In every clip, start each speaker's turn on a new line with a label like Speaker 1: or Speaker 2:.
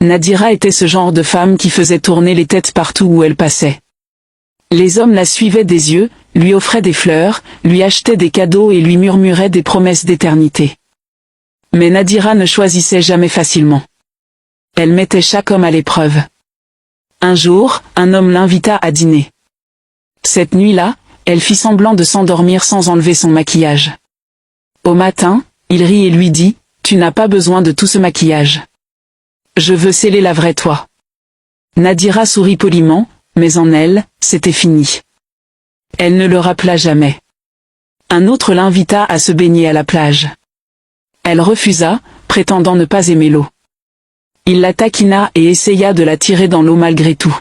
Speaker 1: Nadira était ce genre de femme qui faisait tourner les têtes partout où elle passait. Les hommes la suivaient des yeux, lui offraient des fleurs, lui achetaient des cadeaux et lui murmuraient des promesses d'éternité. Mais Nadira ne choisissait jamais facilement. Elle mettait chaque homme à l'épreuve. Un jour, un homme l'invita à dîner. Cette nuit-là, elle fit semblant de s'endormir sans enlever son maquillage. Au matin, il rit et lui dit « Tu n'as pas besoin de tout ce maquillage. Je veux sceller la vraie toi. » Nadira sourit poliment, mais en elle, c'était fini. Elle ne le rappela jamais. Un autre l'invita à se baigner à la plage. Elle refusa, prétendant ne pas aimer l'eau. Il la taquina et essaya de la tirer dans l'eau malgré tout.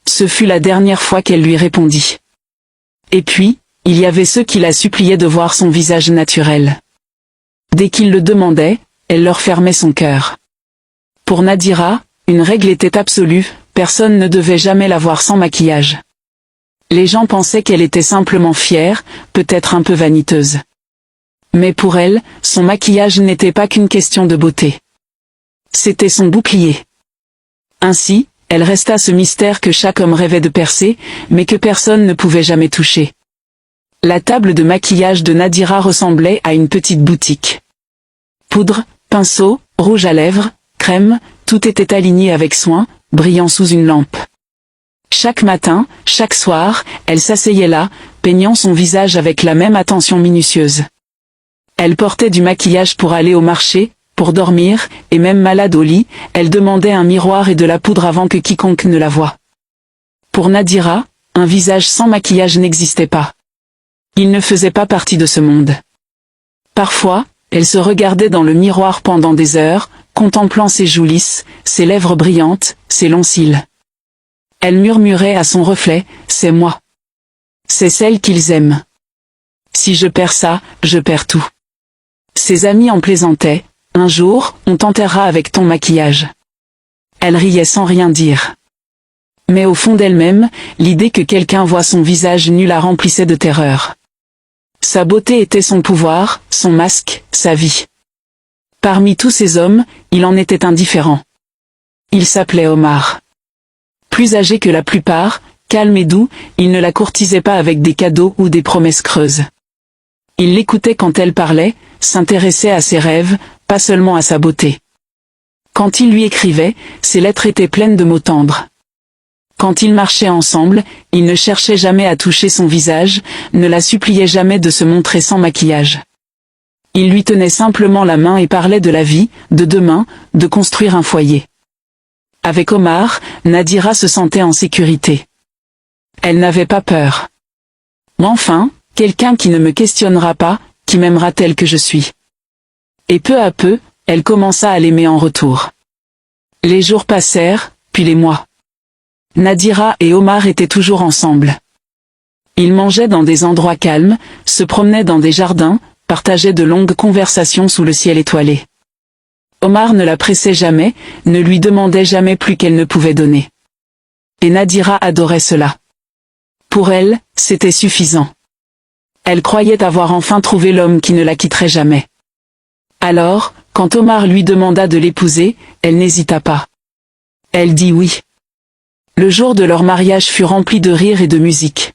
Speaker 1: Ce fut la dernière fois qu'elle lui répondit. Et puis, il y avait ceux qui la suppliaient de voir son visage naturel. Dès qu'ils le demandaient, elle leur fermait son cœur. Pour Nadira, une règle était absolue, personne ne devait jamais la voir sans maquillage. Les gens pensaient qu'elle était simplement fière, peut-être un peu vaniteuse. Mais pour elle, son maquillage n'était pas qu'une question de beauté. C'était son bouclier. Ainsi, elle resta ce mystère que chaque homme rêvait de percer, mais que personne ne pouvait jamais toucher. La table de maquillage de Nadira ressemblait à une petite boutique. Poudre, pinceau, rouge à lèvres, crème, tout était aligné avec soin, brillant sous une lampe. Chaque matin, chaque soir, elle s'asseyait là, peignant son visage avec la même attention minutieuse. Elle portait du maquillage pour aller au marché, pour dormir, et même malade au lit, elle demandait un miroir et de la poudre avant que quiconque ne la voie. Pour Nadira, un visage sans maquillage n'existait pas. Il ne faisait pas partie de ce monde. Parfois, elle se regardait dans le miroir pendant des heures, contemplant ses joues lisses, ses lèvres brillantes, ses longs cils. Elle murmurait à son reflet, « C'est moi. C'est celle qu'ils aiment. Si je perds ça, je perds tout. » Ses amis en plaisantaient, « Un jour, on t'enterrera avec ton maquillage. » Elle riait sans rien dire. Mais au fond d'elle-même, l'idée que quelqu'un voie son visage nu la remplissait de terreur. Sa beauté était son pouvoir, son masque, sa vie. Parmi tous ces hommes, il en était indifférent. Il s'appelait Omar. Plus âgé que la plupart, calme et doux, il ne la courtisait pas avec des cadeaux ou des promesses creuses. Il l'écoutait quand elle parlait, s'intéressait à ses rêves, pas seulement à sa beauté. Quand il lui écrivait, ses lettres étaient pleines de mots tendres. Quand ils marchaient ensemble, il ne cherchait jamais à toucher son visage, ne la suppliait jamais de se montrer sans maquillage. Il lui tenait simplement la main et parlait de la vie, de demain, de construire un foyer. Avec Omar, Nadira se sentait en sécurité. Elle n'avait pas peur. Enfin, quelqu'un qui ne me questionnera pas, qui m'aimera tel que je suis. Et peu à peu, elle commença à l'aimer en retour. Les jours passèrent, puis les mois. Nadira et Omar étaient toujours ensemble. Ils mangeaient dans des endroits calmes, se promenaient dans des jardins, partageaient de longues conversations sous le ciel étoilé. Omar ne la pressait jamais, ne lui demandait jamais plus qu'elle ne pouvait donner. Et Nadira adorait cela. Pour elle, c'était suffisant. Elle croyait avoir enfin trouvé l'homme qui ne la quitterait jamais. Alors, quand Omar lui demanda de l'épouser, elle n'hésita pas. Elle dit oui. Le jour de leur mariage fut rempli de rires et de musique.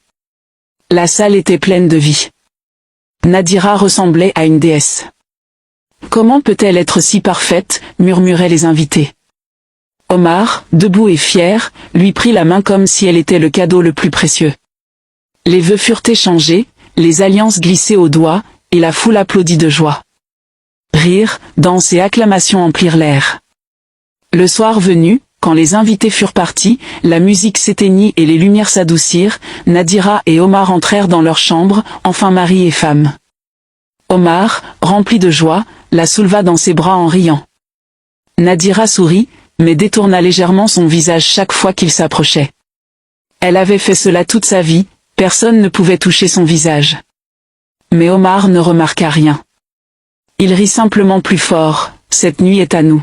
Speaker 1: La salle était pleine de vie. Nadira ressemblait à une déesse. Comment peut-elle être si parfaite, murmuraient les invités. Omar, debout et fier, lui prit la main comme si elle était le cadeau le plus précieux. Les vœux furent échangés, les alliances glissées au doigt, et la foule applaudit de joie. Rires, danses et acclamations emplirent l'air. Le soir venu, quand les invités furent partis, la musique s'éteignit et les lumières s'adoucirent, Nadira et Omar entrèrent dans leur chambre, enfin mari et femme. Omar, rempli de joie, la souleva dans ses bras en riant. Nadira sourit, mais détourna légèrement son visage chaque fois qu'il s'approchait. Elle avait fait cela toute sa vie, personne ne pouvait toucher son visage. Mais Omar ne remarqua rien. Il rit simplement plus fort, « Cette nuit est à nous.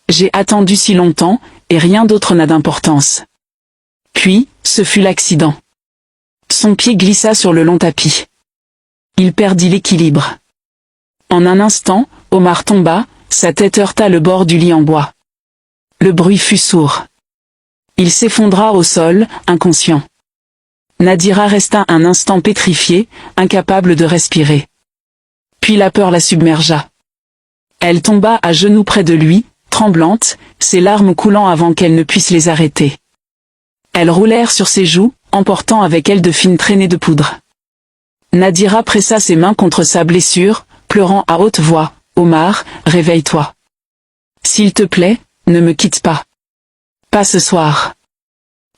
Speaker 1: J'ai attendu si longtemps, et rien d'autre n'a d'importance. » Puis, ce fut l'accident. Son pied glissa sur le long tapis. Il perdit l'équilibre. En un instant, Omar tomba, sa tête heurta le bord du lit en bois. Le bruit fut sourd. Il s'effondra au sol, inconscient. Nadira resta un instant pétrifiée, incapable de respirer. Puis la peur la submergea. Elle tomba à genoux près de lui, tremblante, ses larmes coulant avant qu'elle ne puisse les arrêter. Elles roulèrent sur ses joues, emportant avec elles de fines traînées de poudre. Nadira pressa ses mains contre sa blessure, pleurant à haute voix, « Omar, réveille-toi. S'il te plaît, ne me quitte pas. Pas ce soir. »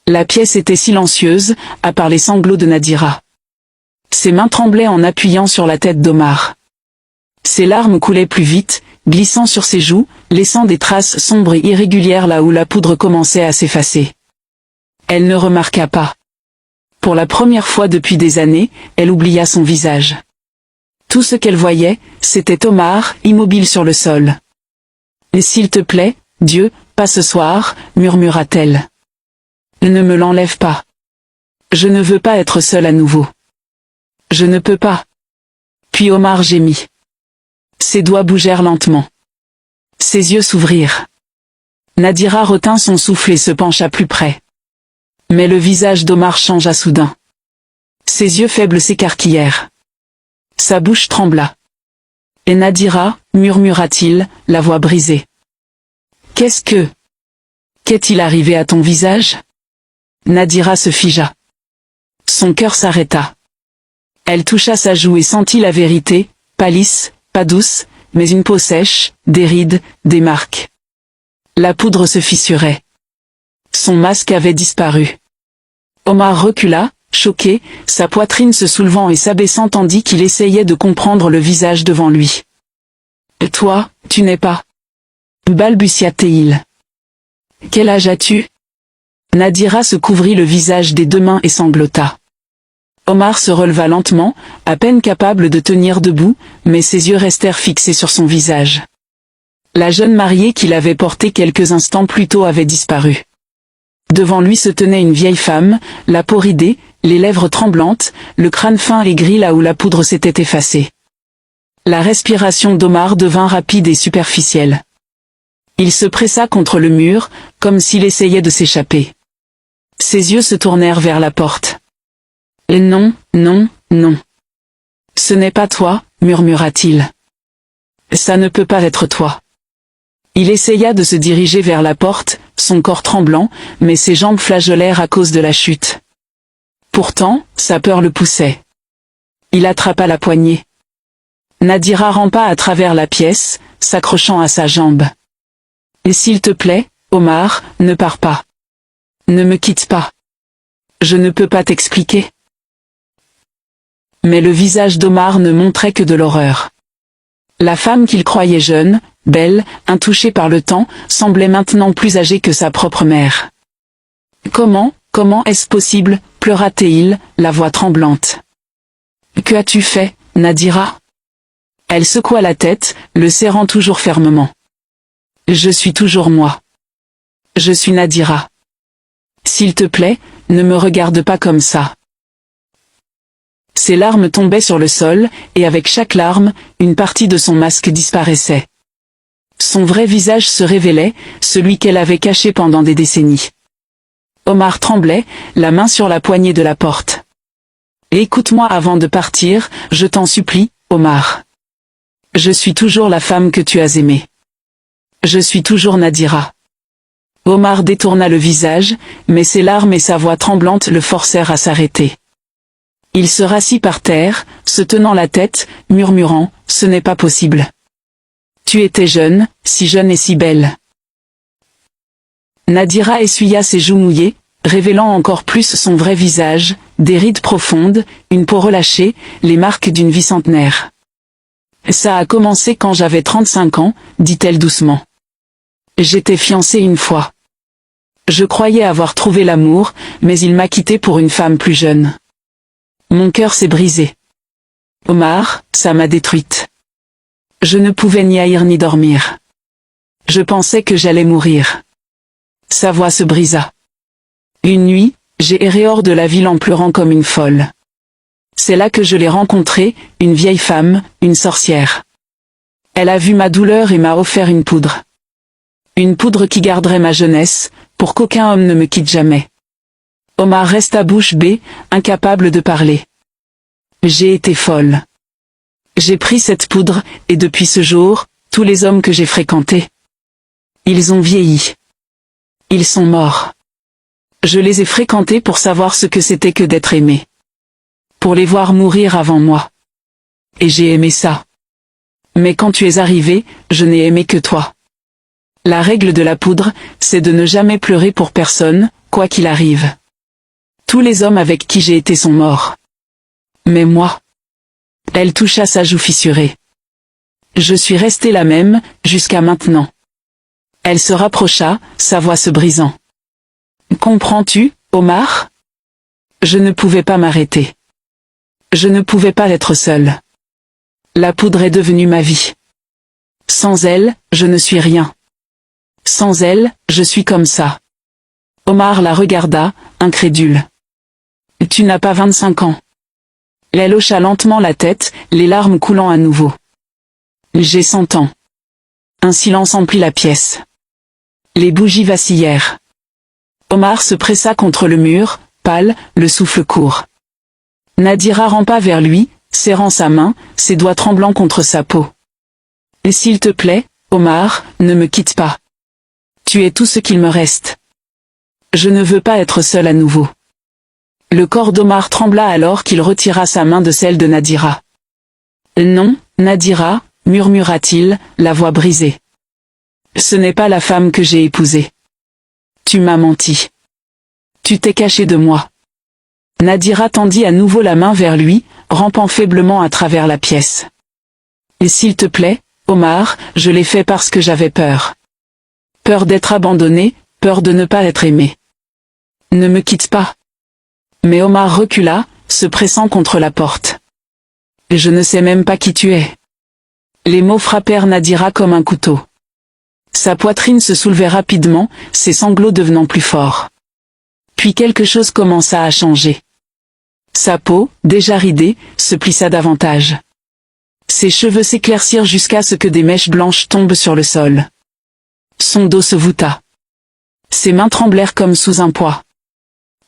Speaker 1: La pièce était silencieuse, à part les sanglots de Nadira. Ses mains tremblaient en appuyant sur la tête d'Omar. Ses larmes coulaient plus vite, glissant sur ses joues, laissant des traces sombres et irrégulières là où la poudre commençait à s'effacer. Elle ne remarqua pas. Pour la première fois depuis des années, elle oublia son visage. Tout ce qu'elle voyait, c'était Omar, immobile sur le sol. « Et s'il te plaît, Dieu, pas ce soir, murmura-t-elle. Ne me l'enlève pas. Je ne veux pas être seule à nouveau. Je ne peux pas. » Puis Omar gémit. Ses doigts bougèrent lentement. Ses yeux s'ouvrirent. Nadira retint son souffle et se pencha plus près. Mais le visage d'Omar changea soudain. Ses yeux faibles s'écarquillèrent. Sa bouche trembla. « Et Nadira, murmura-t-il, la voix brisée. Qu'est-il arrivé à ton visage ?» Nadira se figea. Son cœur s'arrêta. Elle toucha sa joue et sentit la vérité, pas lisse, pas douce, mais une peau sèche, des rides, des marques. La poudre se fissurait. Son masque avait disparu. Omar recula, choqué, sa poitrine se soulevant et s'abaissant tandis qu'il essayait de comprendre le visage devant lui. « Toi, tu n'es pas... » balbutia-t-il. « Quel âge as-tu » Nadira se couvrit le visage des deux mains et sanglota. Omar se releva lentement, à peine capable de tenir debout, mais ses yeux restèrent fixés sur son visage. La jeune mariée qu'il avait portée quelques instants plus tôt avait disparu. Devant lui se tenait une vieille femme, la peau ridée, les lèvres tremblantes, le crâne fin et gris là où la poudre s'était effacée. La respiration d'Omar devint rapide et superficielle. Il se pressa contre le mur, comme s'il essayait de s'échapper. Ses yeux se tournèrent vers la porte. « Non, non, non. Ce n'est pas toi, murmura-t-il. Ça ne peut pas être toi. » Il essaya de se diriger vers la porte, son corps tremblant, mais ses jambes flageolèrent à cause de la chute. Pourtant, sa peur le poussait. Il attrapa la poignée. Nadira rampa à travers la pièce, s'accrochant à sa jambe. « Et s'il te plaît, Omar, ne pars pas. Ne me quitte pas. Je ne peux pas t'expliquer. » Mais le visage d'Omar ne montrait que de l'horreur. La femme qu'il croyait jeune, belle, intouchée par le temps, semblait maintenant plus âgée que sa propre mère. « Comment est-ce possible ?» pleura-t-il, la voix tremblante. « Que as-tu fait, Nadira ?» Elle secoua la tête, le serrant toujours fermement. « Je suis toujours moi. Je suis Nadira. S'il te plaît, ne me regarde pas comme ça. » Ses larmes tombaient sur le sol, et avec chaque larme, une partie de son masque disparaissait. Son vrai visage se révélait, celui qu'elle avait caché pendant des décennies. Omar tremblait, la main sur la poignée de la porte. « Écoute-moi avant de partir, je t'en supplie, Omar. Je suis toujours la femme que tu as aimée. Je suis toujours Nadira. » Omar détourna le visage, mais ses larmes et sa voix tremblante le forcèrent à s'arrêter. Il se rassit par terre, se tenant la tête, murmurant « Ce n'est pas possible. Tu étais jeune, si jeune et si belle. » Nadira essuya ses joues mouillées, révélant encore plus son vrai visage, des rides profondes, une peau relâchée, les marques d'une vie centenaire. « Ça a commencé quand j'avais 35 ans, dit-elle doucement. J'étais fiancée une fois. Je croyais avoir trouvé l'amour, mais il m'a quittée pour une femme plus jeune. Mon cœur s'est brisé. Omar, ça m'a détruite. Je ne pouvais ni haïr ni dormir. Je pensais que j'allais mourir. » Sa voix se brisa. « Une nuit, j'ai erré hors de la ville en pleurant comme une folle. C'est là que je l'ai rencontrée, une vieille femme, une sorcière. Elle a vu ma douleur et m'a offert une poudre. Une poudre qui garderait ma jeunesse, pour qu'aucun homme ne me quitte jamais. Omar resta bouche bée, incapable de parler. J'ai été folle. J'ai pris cette poudre, et depuis ce jour, tous les hommes que j'ai fréquentés, ils ont vieilli. Ils sont morts. Je les ai fréquentés pour savoir ce que c'était que d'être aimé. Pour les voir mourir avant moi. Et j'ai aimé ça. Mais quand tu es arrivé, je n'ai aimé que toi. La règle de la poudre, c'est de ne jamais pleurer pour personne, quoi qu'il arrive. Tous les hommes avec qui j'ai été sont morts. Mais moi. Elle toucha sa joue fissurée. Je suis restée la même, jusqu'à maintenant. Elle se rapprocha, sa voix se brisant. Comprends-tu, Omar? Je ne pouvais pas m'arrêter. Je ne pouvais pas être seule. La poudre est devenue ma vie. Sans elle, je ne suis rien. Sans elle, je suis comme ça. Omar la regarda, incrédule. Tu n'as pas 25 ans. Elle hocha lentement la tête, les larmes coulant à nouveau. J'ai 100 ans. Un silence emplit la pièce. Les bougies vacillèrent. Omar se pressa contre le mur, pâle, le souffle court. Nadira rampa vers lui, serrant sa main, ses doigts tremblants contre sa peau. « Et s'il te plaît, Omar, ne me quitte pas. Tu es tout ce qu'il me reste. Je ne veux pas être seul à nouveau. » Le corps d'Omar trembla alors qu'il retira sa main de celle de Nadira. « Non, Nadira, murmura-t-il, la voix brisée. Ce n'est pas la femme que j'ai épousée. Tu m'as menti. Tu t'es caché de moi. » Nadira tendit à nouveau la main vers lui, rampant faiblement à travers la pièce. « Et s'il te plaît, Omar, je l'ai fait parce que j'avais peur. Peur d'être abandonnée, peur de ne pas être aimée. Ne me quitte pas. » Mais Omar recula, se pressant contre la porte. « Je ne sais même pas qui tu es. » Les mots frappèrent Nadira comme un couteau. Sa poitrine se soulevait rapidement, ses sanglots devenant plus forts. Puis quelque chose commença à changer. Sa peau, déjà ridée, se plissa davantage. Ses cheveux s'éclaircirent jusqu'à ce que des mèches blanches tombent sur le sol. Son dos se voûta. Ses mains tremblèrent comme sous un poids.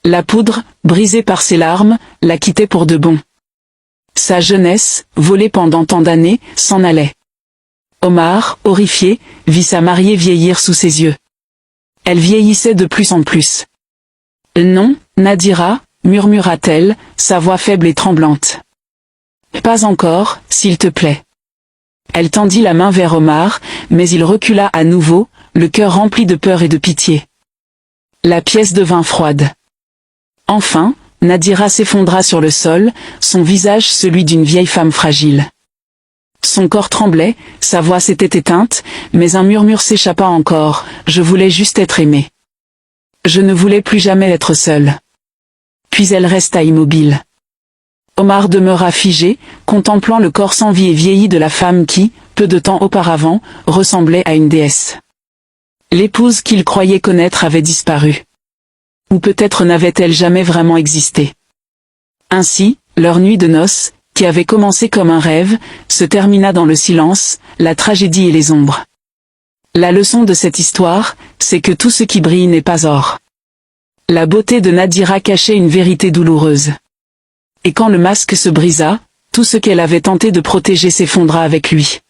Speaker 1: La poudre, brisée par ses larmes, la quittait pour de bon. Sa jeunesse, volée pendant tant d'années, s'en allait. Omar, horrifié, vit sa mariée vieillir sous ses yeux. Elle vieillissait de plus en plus. « Non, Nadira, murmura-t-elle, sa voix faible et tremblante. « Pas encore, s'il te plaît. » Elle tendit la main vers Omar, mais il recula à nouveau, le cœur rempli de peur et de pitié. La pièce devint froide. Enfin, Nadira s'effondra sur le sol, son visage celui d'une vieille femme fragile. Son corps tremblait, sa voix s'était éteinte, mais un murmure s'échappa encore, « Je voulais juste être aimée. Je ne voulais plus jamais être seule. » Puis elle resta immobile. Omar demeura figé, contemplant le corps sans vie et vieilli de la femme qui, peu de temps auparavant, ressemblait à une déesse. L'épouse qu'il croyait connaître avait disparu. Ou peut-être n'avait-elle jamais vraiment existé. Ainsi, leur nuit de noces, qui avait commencé comme un rêve, se termina dans le silence, la tragédie et les ombres. La leçon de cette histoire, c'est que tout ce qui brille n'est pas or. La beauté de Nadira cachait une vérité douloureuse. Et quand le masque se brisa, tout ce qu'elle avait tenté de protéger s'effondra avec lui.